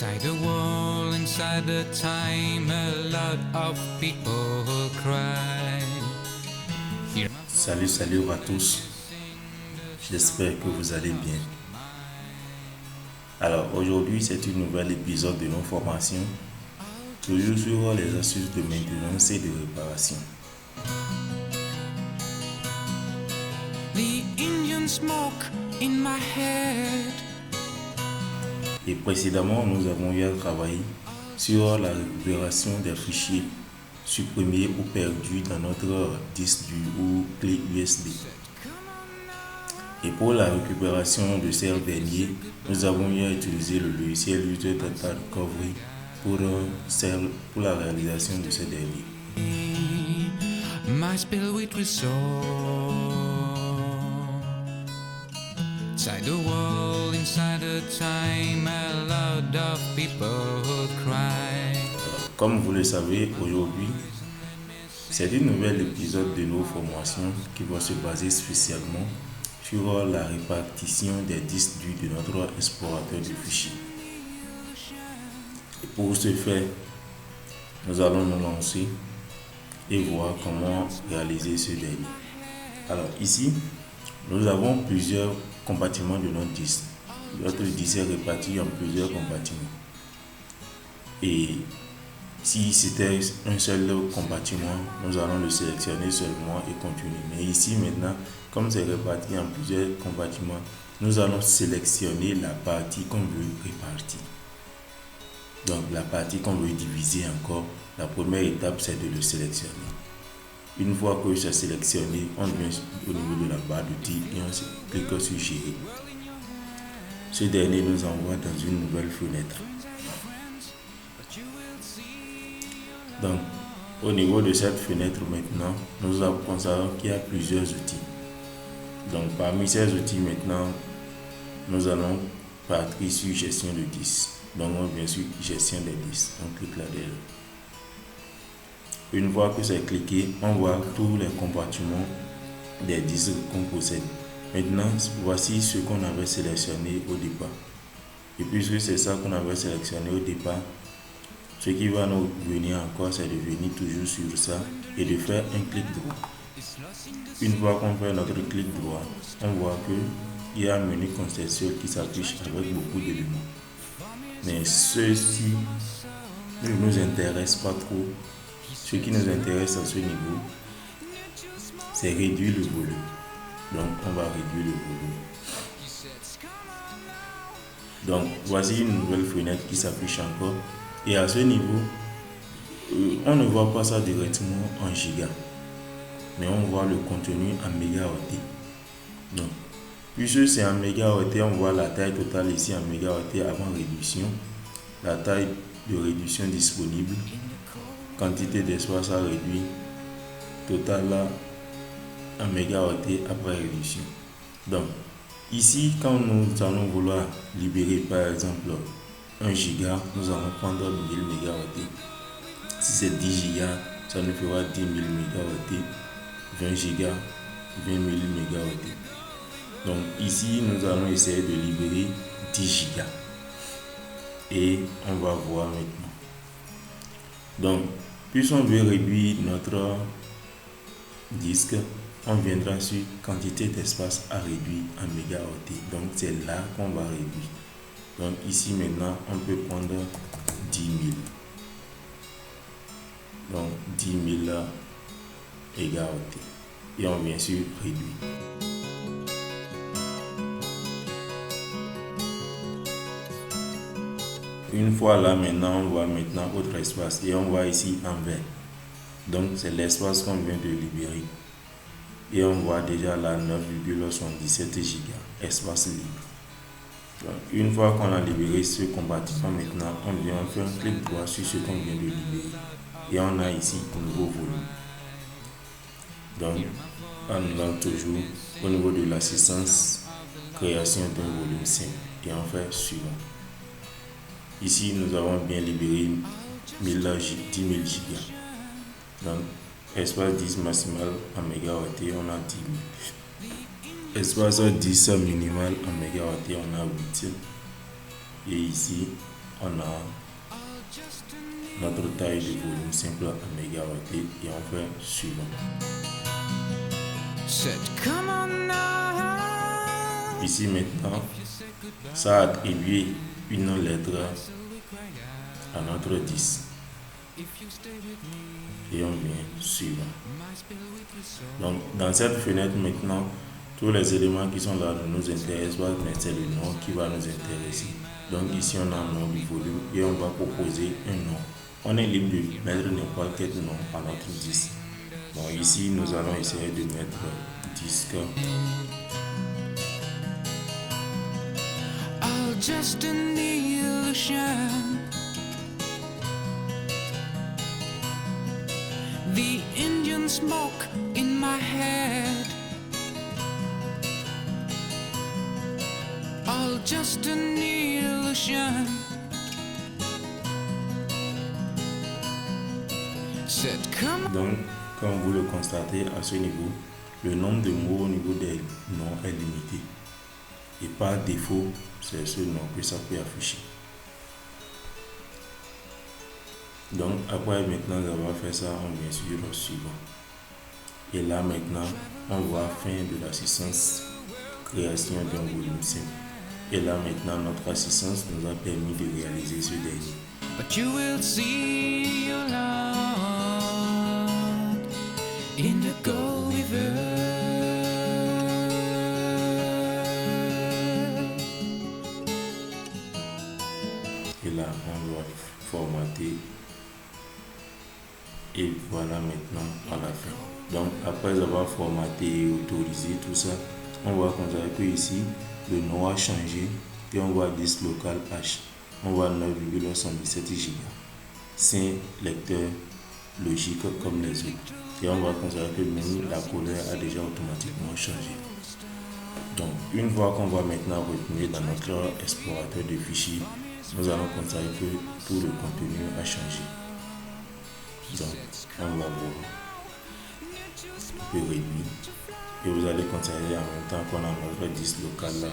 Inside the wall, inside the time, a lot of people cry. Salut à tous, j'espère que vous allez bien. Alors aujourd'hui c'est un nouvel épisode de nos formations, toujours sur les astuces de maintenance et de réparation. The Indian smoke in my head. Et précédemment nous avons eu à travailler sur la récupération des fichiers supprimés ou perdus dans notre disque dur ou clé USB. Et pour la récupération de ces derniers, nous avons eu à utiliser le logiciel User Data Recovery pour la réalisation de ces derniers. My spirit will soar. Inside the wall, inside the time, a lot of people cry. Comme vous le savez, aujourd'hui, c'est un nouvel épisode de nos formations qui va se baser spécialement sur la répartition des disques durs de notre explorateur de fichiers. Et pour ce faire, nous allons nous lancer et voir comment réaliser ce dernier. Alors ici, nous avons plusieurs compartiments de notre disque. Notre disque est réparti en plusieurs compartiments. Et si c'était un seul compartiment, nous allons le sélectionner seulement et continuer. Mais ici maintenant, comme c'est réparti en plusieurs compartiments, nous allons sélectionner la partie qu'on veut répartir. Donc la partie qu'on veut diviser encore, la première étape c'est de le sélectionner. Une fois que c'est sélectionné, on vient au niveau de la barre d'outils et on clique sur Gérer. Ce dernier nous envoie dans une nouvelle fenêtre. Donc, au niveau de cette fenêtre maintenant, nous constatons qu'il y a plusieurs outils. Donc, parmi ces outils maintenant, nous allons partir sur gestion de disques. Donc, on vient sur gestion des disques. On clique là-dedans. Une fois que c'est cliqué, on voit tous les compartiments des disques qu'on possède. Maintenant, voici ce qu'on avait sélectionné au départ. Et puisque c'est ça qu'on avait sélectionné au départ, ce qui va nous venir encore, c'est de venir toujours sur ça et de faire un clic droit. Une fois qu'on fait notre clic droit, on voit qu'il y a un menu contextuel qui s'affiche avec beaucoup d'éléments. Mais ceci ne nous intéresse pas trop. Ce qui nous intéresse à ce niveau, c'est réduire le volume. Donc, on va réduire le volume. Donc, voici une nouvelle fenêtre qui s'affiche encore. Et à ce niveau, on ne voit pas ça directement en giga, mais on voit le contenu en mégaoctets. Donc, puisque c'est en mégaoctets, on voit la taille totale ici en mégaoctets avant réduction, la taille de réduction disponible, quantité d'espace à réduire, total là en mégaoctets après réduction. Donc, ici, quand nous allons vouloir libérer par exemple 1 giga, nous allons prendre 1000 mégaoctets. Si c'est 10 gigas, ça nous fera 10 000 mégaoctets. 20 gigas, 20 000 mégaoctets. Donc ici, nous allons essayer de libérer 10 gigas. Et on va voir maintenant. Donc, puisqu'on veut réduire notre disque, on viendra sur quantité d'espace à réduire en mégaoctets. Donc c'est là qu'on va réduire. Donc ici maintenant, on peut prendre 10 000. Donc 10 000 mégaoctets. Et on vient sur réduire. Une fois là maintenant, on voit maintenant autre espace. Et on voit ici en vert. Donc c'est l'espace qu'on vient de libérer. Et on voit déjà là 9,77 gigas, espace libre. Donc, une fois qu'on a libéré ce compartiment, maintenant on vient faire un clic droit sur ce qu'on vient de libérer. Et on a ici un nouveau volume. Donc on a toujours au niveau de l'assistance, création d'un volume simple. Et on fait suivant. Ici nous avons bien libéré 10 000 gigas. Donc espace 10 maximal en mégaoctets, on a 10 000. Espace 10 minimal en mégaoctets, on a 8. Et ici, on a notre taille de volume simple en mégawatts et on fait suivant. Come on now. Ici maintenant, ça a attribué une lettre à notre 10. Et on vient suivant. Donc dans cette fenêtre maintenant, tous les éléments qui sont là ne nous intéressent pas, mais c'est le nom qui va nous intéresser. Donc ici on a un nom du volume et on va proposer un nom. On est libre de mettre n'importe quel nom à notre disque. Bon, ici nous allons essayer de mettre disque. Just an illusion. The Indian smoke in my head. All just an illusion. Said, come on. Donc, comme vous le constatez à ce niveau, le nombre de mots au niveau des noms est limité. Et par défaut, c'est ce nom que ça peut afficher. Donc après maintenant avoir fait ça, on vient sur le suivant. Et là maintenant, on voit fin de l'assistance création d'un volume simple. Et là maintenant, notre assistance nous a permis de réaliser ce dernier. But you will see your love in the gold river. Et là, on doit formater. Et voilà maintenant à la fin. Donc, après avoir formaté et autorisé tout ça, on voit que ici, le nom a changé et on voit disque local H. On voit 9,117 Go. C'est un lecteur logique comme les autres. Et on voit que même la couleur a déjà automatiquement changé. Donc, une fois qu'on va maintenant retourner dans notre explorateur de fichiers, nous allons constater que tout le contenu a changé. Donc, on va voir un peu réduit. Et vous allez constater en même temps qu'on a notre disque local là,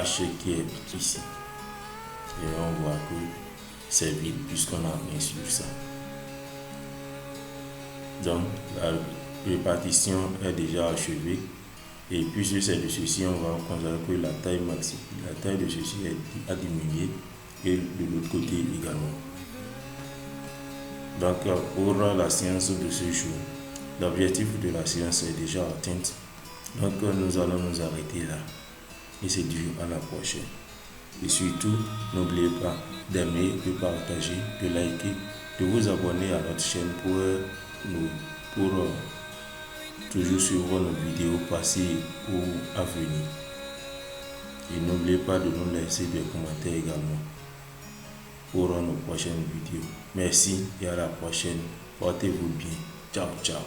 H qui est ici. Et on voit que c'est vide puisqu'on a bien sûr ça. Donc, la répartition est déjà achevée. Et puisque c'est de ceci, on va constater que la taille de ceci a diminué et de l'autre côté également. Donc pour la séance de ce jour, l'objectif de la séance est déjà atteint. Donc nous allons nous arrêter là et se dire à la prochaine. Et surtout, n'oubliez pas d'aimer, de partager, de liker, de vous abonner à notre chaîne pour toujours suivre nos vidéos passées ou à venir. Et n'oubliez pas de nous laisser des commentaires également pour nos prochaines vidéos. Merci et à la prochaine. Portez-vous bien. Ciao, ciao.